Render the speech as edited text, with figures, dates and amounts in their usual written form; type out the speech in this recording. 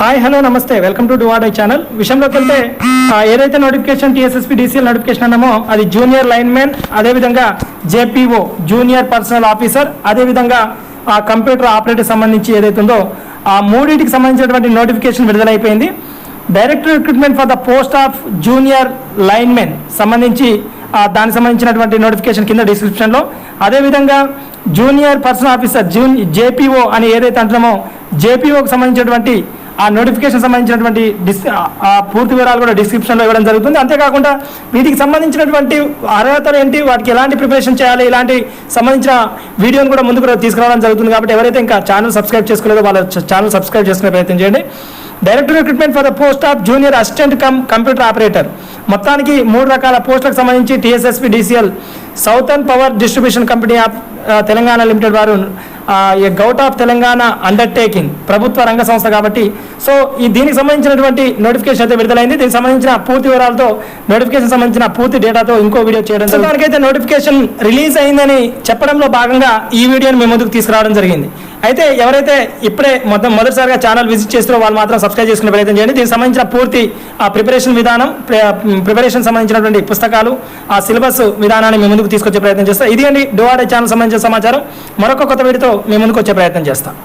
Hi hello నమస్తే welcome to డువాడై channel. విషయంలోకి వెళ్తే ఏదైతే నోటిఫికేషన్ టీఎస్ఎస్పీ డీసీఎల్ నోటిఫికేషన్ అన్నామో అది జూనియర్ లైన్మెన్, అదేవిధంగా జేపీఓ జూనియర్ పర్సనల్ ఆఫీసర్, అదేవిధంగా ఆ కంప్యూటర్ ఆపరేటర్ సంబంధించి ఏదైతే ఉందో ఆ మూడింటికి సంబంధించినటువంటి నోటిఫికేషన్ విడుదలైపోయింది. Director recruitment for the post of junior linemen సంబంధించి దానికి సంబంధించినటువంటి నోటిఫికేషన్ కింద డిస్క్రిప్షన్లో, అదేవిధంగా జూనియర్ పర్సనల్ ఆఫీసర్ జేపీఓ అని ఏదైతే అంటున్నామో జేపీఓకి సంబంధించినటువంటి ఆ నోటిఫికేషన్ సంబంధించినటువంటి పూర్తి వివరాలు కూడా డిస్క్రిప్షన్లో ఇవ్వడం జరుగుతుంది. అంతేకాకుండా వీటికి సంబంధించినటువంటి అర్హతలు ఏంటి, వాటికి ఎలాంటి ప్రిపరేషన్ చేయాలి, ఇలాంటి సంబంధించిన వీడియోని కూడా ముందుకు తీసుకురావడం జరుగుతుంది. కాబట్టి ఎవరైతే ఇంకా ఛానల్ సబ్స్క్రైబ్ చేసుకోలేదో వాళ్ళ ఛానల్ సబ్స్క్రైబ్ చేసుకునే ప్రయత్నం చేయండి. Director recruitment for the post of junior assistant computer operator, మొత్తానికి 3 రకాల పోస్టులకు సంబంధించి TSSP DCL southern power distribution company of Telangana limited వారు గౌట్ ఆఫ్ తెలంగాణ అండర్టేకింగ్ ప్రభుత్వ రంగ సంస్థ కాబట్టి సో దీనికి సంబంధించినటువంటి నోటిఫికేషన్ అయితే విడుదలైంది. దీనికి సంబంధించిన పూర్తి వివరాలతో నోటిఫికేషన్ సంబంధించిన పూర్తి డేటాతో ఇంకో వీడియో చేయడం జరిగింది. దానికైతే నోటిఫికేషన్ రిలీజ్ అయిందని చెప్పడంలో భాగంగా ఈ వీడియోని మేము ముందుకు తీసుకురావడం జరిగింది. అయితే ఎవరైతే ఇప్పుడే మొదటిసారిగా ఛానల్ విజిట్ చేస్తారో వాళ్ళు మాత్రం సబ్స్క్రైబ్ చేసుకునే ప్రయత్నం చేయండి. దీనికి సంబంధించిన పూర్తి ప్రిపరేషన్ విధానం, ప్రిపరేషన్ సంబంధించినటువంటి పుస్తకాలు, ఆ సిలబస్ విధానాన్ని మేము ముందుకు తీసుకొచ్చే ప్రయత్నం చేస్తాం. ఇది అండి డువాడై ఛానల్ సంబంధించిన సమాచారం. మరొక కొత్త వీడియోతో మేము ముందుకు వచ్చే ప్రయత్నం చేస్తాం.